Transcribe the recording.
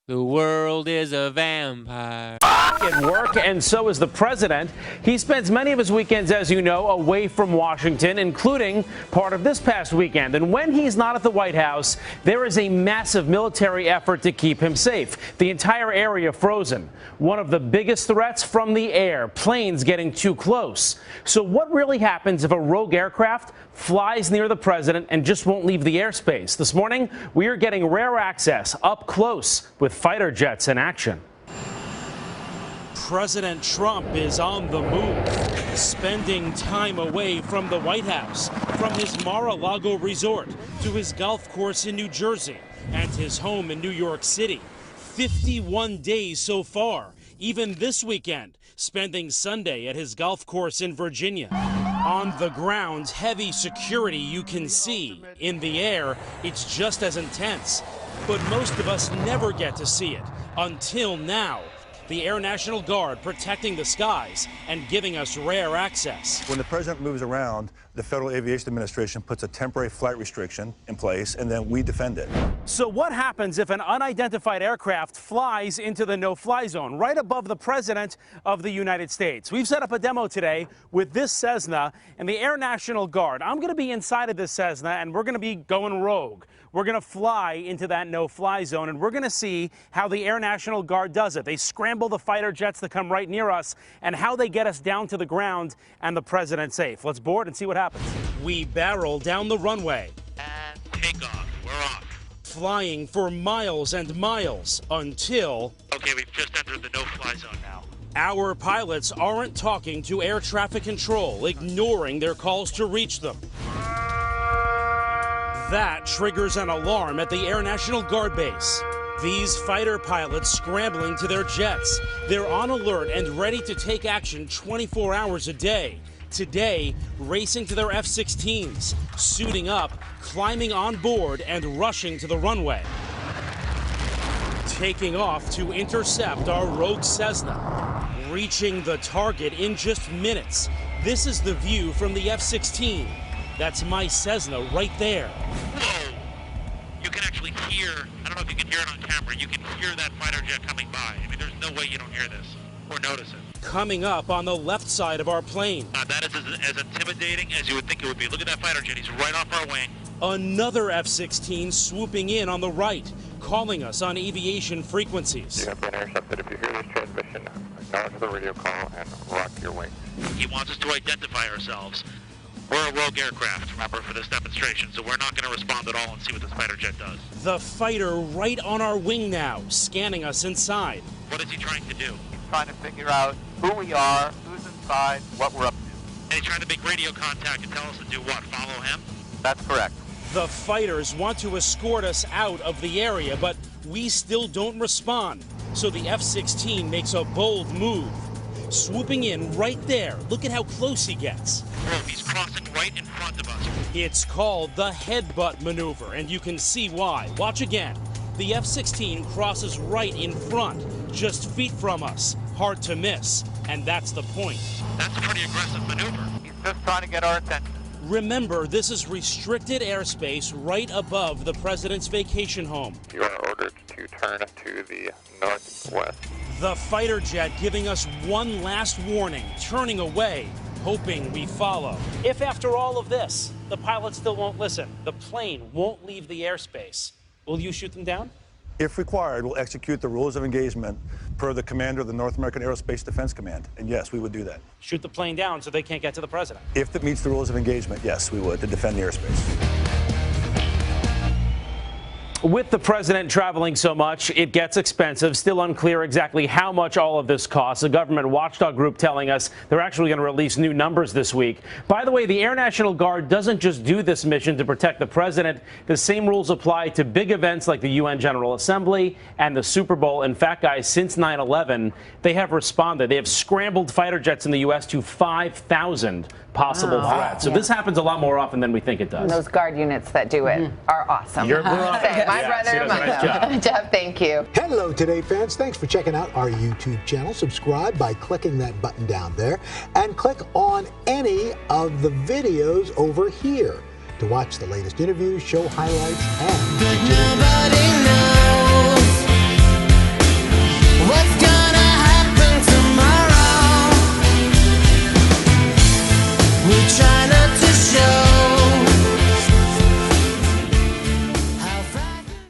The world is a vampire. At work, and so is the president. He spends many of his weekends, as you know, away from Washington, including part of this past weekend. And when he's not at the White House, there is a massive military effort to keep him safe. The entire area frozen. One of the biggest threats from the air, planes getting too close. So what really happens if a rogue aircraft flies near the president and just won't leave the airspace? This morning, we are getting rare access up close with fighter jets in action. President Trump is on the move, spending time away from the White House, from his Mar-a-Lago resort to his golf course in New Jersey and his home in New York City. 51 days so far, even this weekend, spending Sunday at his golf course in Virginia. On the ground, heavy security you can see. In the air, it's just as intense. But most of us never get to see it until now. The Air National Guard protecting the skies and giving us rare access. When the president moves around, the Federal Aviation Administration puts a temporary flight restriction in place, and then we defend it. So what happens if an unidentified aircraft flies into the no-fly zone right above the president of the United States? We've set up a demo today with this Cessna and the Air National Guard. I'm going to be inside of this Cessna, and we're going to be going rogue. We're going to fly into that no-fly zone, and we're going to see how the Air National Guard does it. They scramble the fighter jets that come right near us, and how they get us down to the ground and the president safe. Let's board and see what happens. We barrel down the runway. And take off. We're off. Flying for miles and miles until... Okay, we've just entered the no-fly zone now. Our pilots aren't talking to air traffic control, ignoring their calls to reach them. That triggers an alarm at the Air National Guard base. These fighter pilots scrambling to their jets. They're on alert and ready to take action 24 hours a day. Today, racing to their F-16s, suiting up, climbing on board, and rushing to the runway. Taking off to intercept our rogue Cessna. Reaching the target in just minutes. This is the view from the F-16. That's my Cessna right there. Whoa! You can actually hear, I don't know if you can hear it on camera, you can hear that fighter jet coming by. I mean, there's no way you don't hear this or notice it. Coming up on the left side of our plane. That is as intimidating as you would think it would be. Look at that fighter jet, he's right off our wing. Another F-16 swooping in on the right, calling us on aviation frequencies. You have been intercepted. If you hear this transmission, acknowledge the radio call and rock your wing. He wants us to identify ourselves. We're a rogue aircraft, remember, for this demonstration, so we're not going to respond at all and see what this fighter jet does. The fighter right on our wing now, scanning us inside. What is he trying to do? He's trying to figure out who we are, who's inside, what we're up to. And he's trying to make radio contact and tell us to do what? Follow him? That's correct. The fighters want to escort us out of the area, but we still don't respond. So the F-16 makes a bold move. Swooping in right there. Look at how close he gets. Oh, he's crossing right in front of us. It's called the headbutt maneuver, and you can see why. Watch again. The F-16 crosses right in front, just feet from us. Hard to miss, and that's the point. That's a pretty aggressive maneuver. He's just trying to get our attention. Remember, this is restricted airspace right above the president's vacation home. You are ordered to turn to the northwest. The fighter jet giving us one last warning, turning away, hoping we follow. If after all of this, the pilot still won't listen, the plane won't leave the airspace, will you shoot them down? If required, we'll execute the rules of engagement per the commander of the North American Aerospace Defense Command. And yes, we would do that. Shoot the plane down so they can't get to the president. If it meets the rules of engagement, yes, we would, to defend the airspace. With the president traveling so much, it gets expensive. Still unclear exactly how much all of this costs. A government watchdog group telling us they're actually going to release new numbers this week. By the way, the Air National Guard doesn't just do this mission to protect the president. The same rules apply to big events like the UN General Assembly and the Super Bowl. In fact, guys, since 9/11, they have responded. They have scrambled fighter jets in the U.S. to 5,000 possible threats. So this happens a lot more often than we think it does. And those guard units that do it are awesome. You're My brother, nice Jeff, thank you. Hello, Today fans. Thanks for checking out our YouTube channel. Subscribe by clicking that button down there and click on any of the videos over here to watch the latest interviews, show highlights, and...